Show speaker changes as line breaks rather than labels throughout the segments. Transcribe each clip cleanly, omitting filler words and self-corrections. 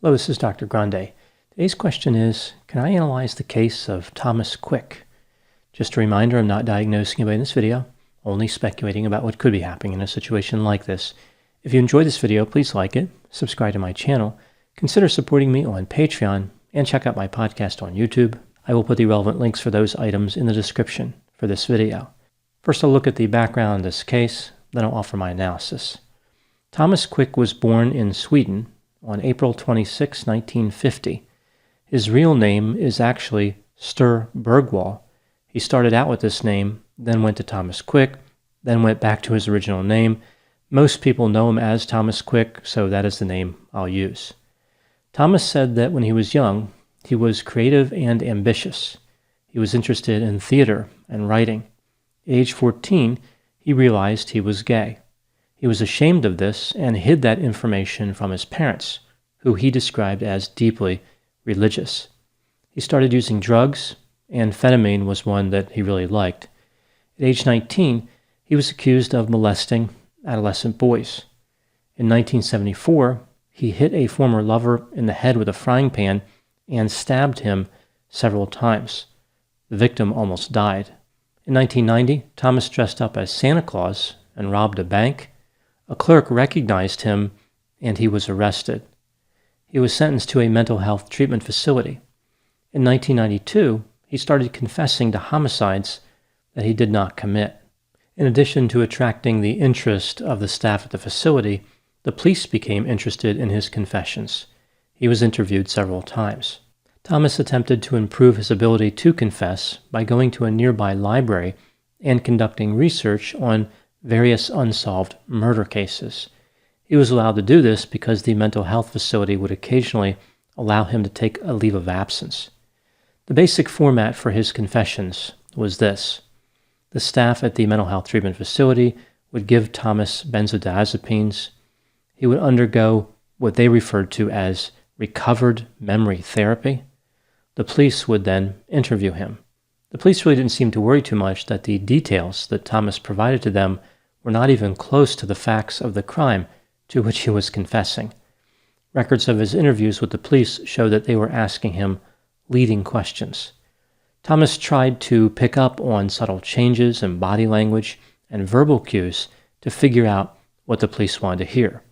Hello, this is Dr. Grande. Today's question is, can I analyze the case of Thomas Quick? Just a reminder, I'm not diagnosing anybody in this video, only speculating about what could be happening in a situation like this. If you enjoyed this video, please like it, subscribe to my channel, consider supporting me on Patreon, and check out my podcast on YouTube. I will put the relevant links for those items in the description for this video. First, I'll look at the background of this case, then I'll offer my analysis. Thomas Quick was born in Sweden on April 26, 1950. His real name is actually Sture Bergwall. He started out with this name, then went to Thomas Quick, then went back to his original name. Most people know him as Thomas Quick, so that is the name I'll use. Thomas said that when he was young, he was creative and ambitious. He was interested in theater and writing. At age 14, he realized he was gay. He was ashamed of this and hid that information from his parents, who he described as deeply religious. He started using drugs. Amphetamine was one that he really liked. At age 19, he was accused of molesting adolescent boys. In 1974, he hit a former lover in the head with a frying pan and stabbed him several times. The victim almost died. In 1990, Thomas dressed up as Santa Claus and robbed a bank. A clerk recognized him, and he was arrested. He was sentenced to a mental health treatment facility. In 1992, he started confessing to homicides that he did not commit. In addition to attracting the interest of the staff at the facility, the police became interested in his confessions. He was interviewed several times. Thomas attempted to improve his ability to confess by going to a nearby library and conducting research on various unsolved murder cases. He was allowed to do this because the mental health facility would occasionally allow him to take a leave of absence. The basic format for his confessions was this. The staff at the mental health treatment facility would give Thomas benzodiazepines. He would undergo what they referred to as recovered memory therapy. The police would then interview him. The police really didn't seem to worry too much that the details that Thomas provided to them were not even close to the facts of the crime to which he was confessing. Records of his interviews with the police show that they were asking him leading questions. Thomas tried to pick up on subtle changes in body language and verbal cues to figure out what the police wanted to hear.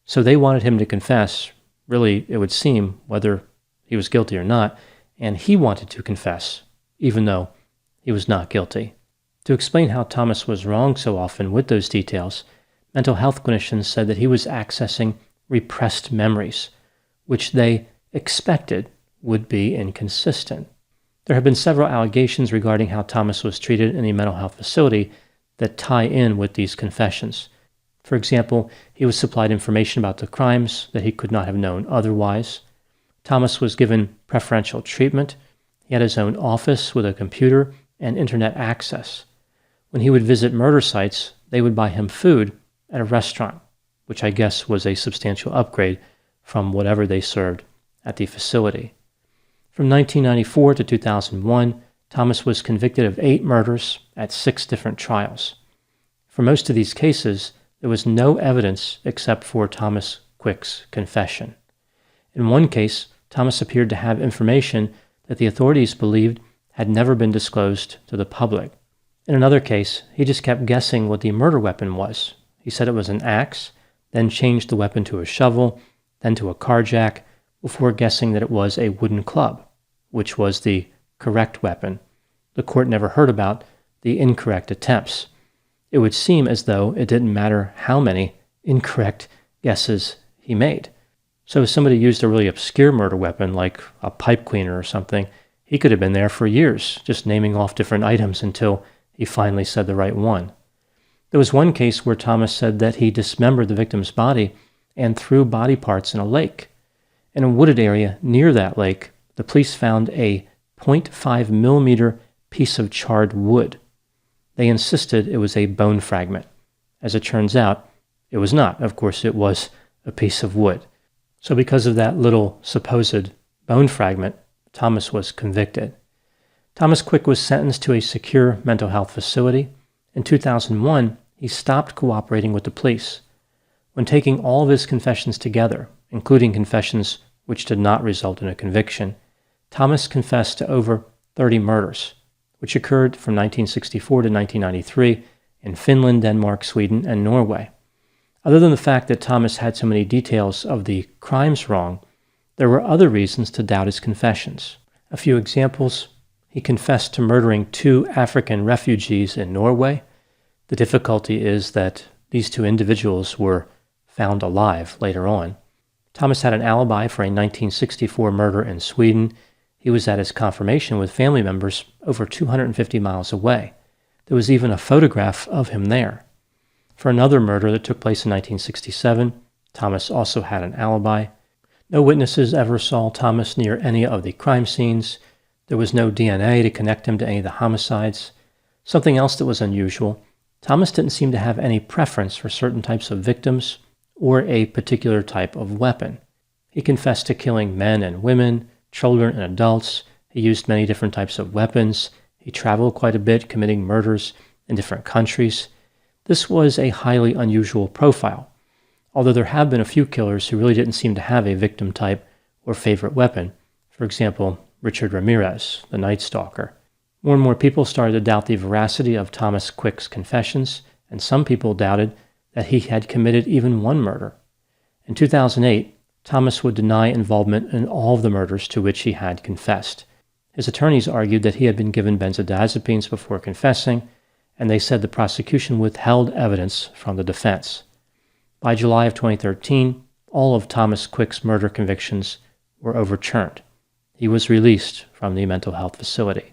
So they wanted him to confess, really, it would seem, whether he was guilty or not, and he wanted to confess, even though he was not guilty. To explain how Thomas was wrong so often with those details, mental health clinicians said that he was accessing repressed memories, which they expected would be inconsistent. There have been several allegations regarding how Thomas was treated in a mental health facility that tie in with these confessions. For example, he was supplied information about the crimes that he could not have known otherwise. Thomas was given preferential treatment. He had his own office with a computer and internet access. When he would visit murder sites, they would buy him food at a restaurant, which I guess was a substantial upgrade from whatever they served at the facility. From 1994 to 2001, Thomas was convicted of 8 murders at 6 different trials. For most of these cases, there was no evidence except for Thomas Quick's confession. In one case, Thomas appeared to have information that the authorities believed had never been disclosed to the public. In another case, he just kept guessing what the murder weapon was. He said it was an axe, then changed the weapon to a shovel, then to a car jack, before guessing that it was a wooden club, which was the correct weapon. The court never heard about the incorrect attempts. It would seem as though it didn't matter how many incorrect guesses he made. So if somebody used a really obscure murder weapon, like a pipe cleaner or something, he could have been there for years, just naming off different items until he finally said the right one. There was one case where Thomas said that he dismembered the victim's body and threw body parts in a lake. In a wooded area near that lake, the police found a 0.5 millimeter piece of charred wood. They insisted it was a bone fragment. As it turns out, it was not. Of course, it was a piece of wood. So because of that little supposed bone fragment, Thomas was convicted. Thomas Quick was sentenced to a secure mental health facility. In 2001, he stopped cooperating with the police. When taking all of his confessions together, including confessions which did not result in a conviction, Thomas confessed to over 30 murders, which occurred from 1964 to 1993 in Finland, Denmark, Sweden, and Norway. Other than the fact that Thomas had so many details of the crimes wrong, there were other reasons to doubt his confessions. A few examples: he confessed to murdering 2 African refugees in Norway. The difficulty is that these 2 individuals were found alive later on. Thomas had an alibi for a 1964 murder in Sweden. He was at his confirmation with family members over 250 miles away. There was even a photograph of him there. For another murder that took place in 1967, Thomas also had an alibi. No witnesses ever saw Thomas near any of the crime scenes. There was no DNA to connect him to any of the homicides. Something else that was unusual: Thomas didn't seem to have any preference for certain types of victims or a particular type of weapon. He confessed to killing men and women, children and adults. He used many different types of weapons. He traveled quite a bit, committing murders in different countries. This was a highly unusual profile, although there have been a few killers who really didn't seem to have a victim type or favorite weapon. For example, Richard Ramirez, the Night Stalker. More and more people started to doubt the veracity of Thomas Quick's confessions, and some people doubted that he had committed even one murder. In 2008, Thomas would deny involvement in all of the murders to which he had confessed. His attorneys argued that he had been given benzodiazepines before confessing, and they said the prosecution withheld evidence from the defense. By July of 2013, all of Thomas Quick's murder convictions were overturned. He was released from the mental health facility.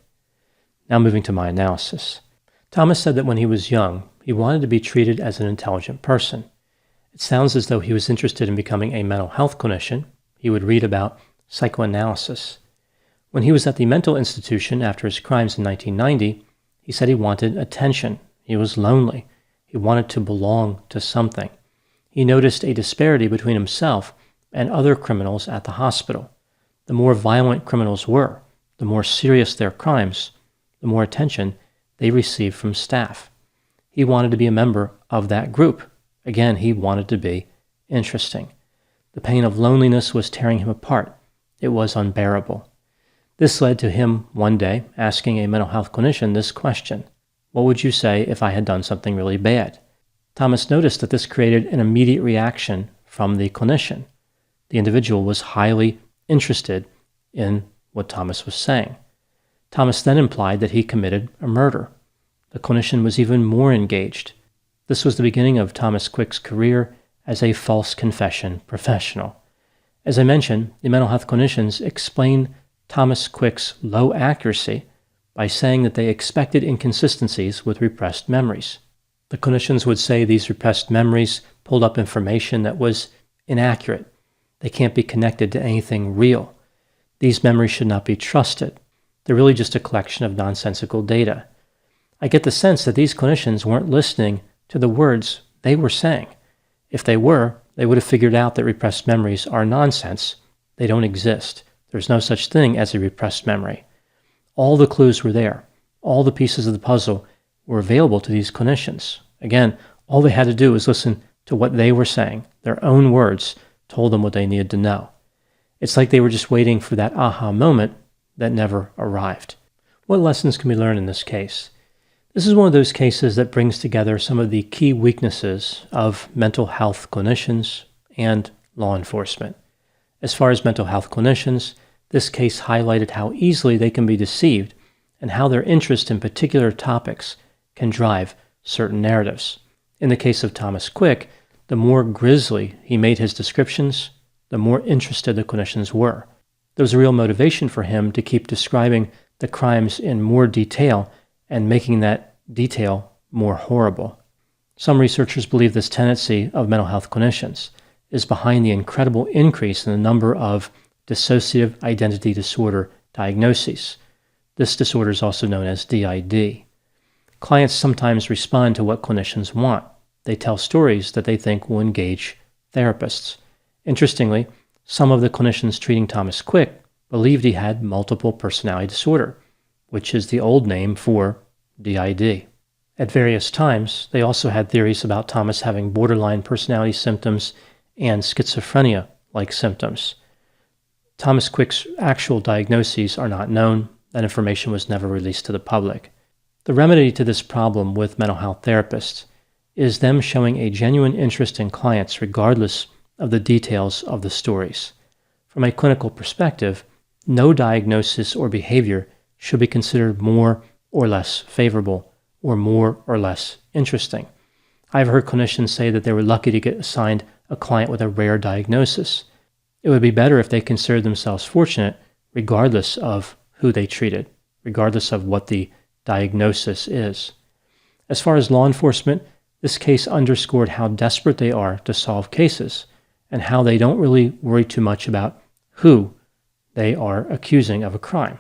Now moving to my analysis. Thomas said that when he was young, he wanted to be treated as an intelligent person. It sounds as though he was interested in becoming a mental health clinician. He would read about psychoanalysis. When he was at the mental institution after his crimes in 1990, he said he wanted attention. He was lonely. He wanted to belong to something. He noticed a disparity between himself and other criminals at the hospital. The more violent criminals were, the more serious their crimes, the more attention they received from staff. He wanted to be a member of that group. Again, he wanted to be interesting. The pain of loneliness was tearing him apart. It was unbearable. This led to him one day asking a mental health clinician this question: what would you say if I had done something really bad? Thomas noticed that this created an immediate reaction from the clinician. The individual was highly interested in what Thomas was saying. Thomas then implied that he committed a murder. The clinician was even more engaged. This was the beginning of Thomas Quick's career as a false confession professional. As I mentioned, the mental health clinicians explained Thomas Quick's low accuracy by saying that they expected inconsistencies with repressed memories. The clinicians would say these repressed memories pulled up information that was inaccurate. They can't be connected to anything real. These memories should not be trusted. They're really just a collection of nonsensical data. I get the sense that these clinicians weren't listening to the words they were saying. If they were, they would have figured out that repressed memories are nonsense. They don't exist. There's no such thing as a repressed memory. All the clues were there. All the pieces of the puzzle were available to these clinicians. Again, all they had to do was listen to what they were saying. Their own words told them what they needed to know. It's like they were just waiting for that aha moment that never arrived. What lessons can we learn in this case? This is one of those cases that brings together some of the key weaknesses of mental health clinicians and law enforcement. As far as mental health clinicians, this case highlighted how easily they can be deceived and how their interest in particular topics can drive certain narratives. In the case of Thomas Quick, the more grisly he made his descriptions, the more interested the clinicians were. There was a real motivation for him to keep describing the crimes in more detail and making that detail more horrible. Some researchers believe this tendency of mental health clinicians is behind the incredible increase in the number of dissociative identity disorder diagnoses. This disorder is also known as DID. Clients sometimes respond to what clinicians want. They tell stories that they think will engage therapists. Interestingly, some of the clinicians treating Thomas Quick believed he had multiple personality disorder, which is the old name for DID. At various times, they also had theories about Thomas having borderline personality symptoms and schizophrenia-like symptoms. Thomas Quick's actual diagnoses are not known. That information was never released to the public. The remedy to this problem with mental health therapists is them showing a genuine interest in clients regardless of the details of the stories. From a clinical perspective, no diagnosis or behavior should be considered more or less favorable or more or less interesting. I've heard clinicians say that they were lucky to get assigned a client with a rare diagnosis. It would be better if they considered themselves fortunate regardless of who they treated, regardless of what the diagnosis is. As far as law enforcement, this case underscored how desperate they are to solve cases and how they don't really worry too much about who they are accusing of a crime.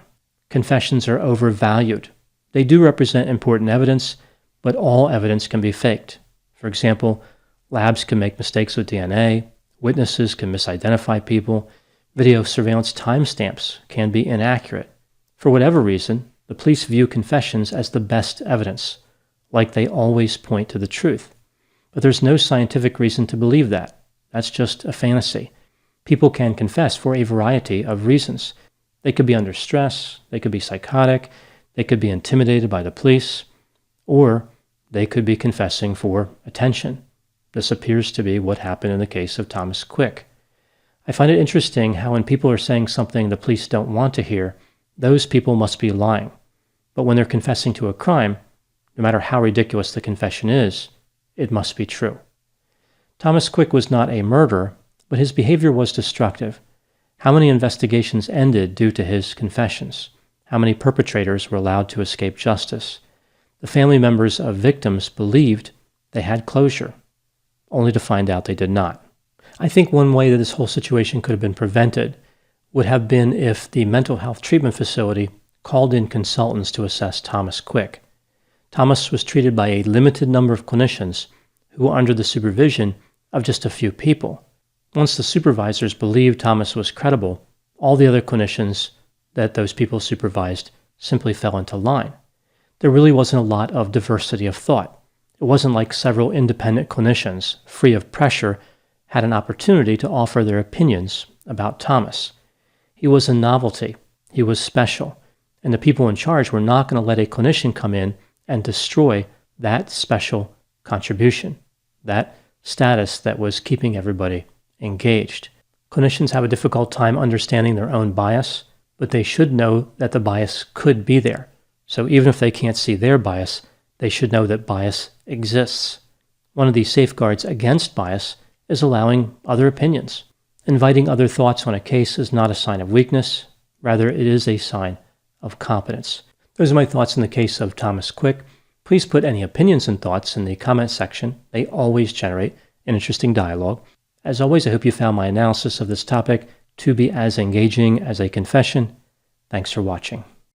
Confessions are overvalued. They do represent important evidence, but all evidence can be faked. For example, labs can make mistakes with DNA, witnesses can misidentify people, video surveillance timestamps can be inaccurate. For whatever reason, the police view confessions as the best evidence, like they always point to the truth. But there's no scientific reason to believe that. That's just a fantasy. People can confess for a variety of reasons. They could be under stress, they could be psychotic, they could be intimidated by the police, or they could be confessing for attention. This appears to be what happened in the case of Thomas Quick. I find it interesting how when people are saying something the police don't want to hear, those people must be lying. But when they're confessing to a crime, no matter how ridiculous the confession is, it must be true. Thomas Quick was not a murderer, but his behavior was destructive. How many investigations ended due to his confessions? How many perpetrators were allowed to escape justice? The family members of victims believed they had closure, only to find out they did not. I think one way that this whole situation could have been prevented would have been if the mental health treatment facility called in consultants to assess Thomas Quick. Thomas was treated by a limited number of clinicians who were under the supervision of just a few people. Once the supervisors believed Thomas was credible, all the other clinicians that those people supervised simply fell into line. There really wasn't a lot of diversity of thought. It wasn't like several independent clinicians, free of pressure, had an opportunity to offer their opinions about Thomas. He was a novelty. He was special. And the people in charge were not going to let a clinician come in and destroy that special contribution, that status that was keeping everybody engaged. Clinicians have a difficult time understanding their own bias, but they should know that the bias could be there. So even if they can't see their bias, they should know that bias exists. One of the safeguards against bias is allowing other opinions. Inviting other thoughts on a case is not a sign of weakness. Rather, it is a sign of competence. Those are my thoughts in the case of Thomas Quick. Please put any opinions and thoughts in the comment section. They always generate an interesting dialogue. As always, I hope you found my analysis of this topic to be as engaging as a confession. Thanks for watching.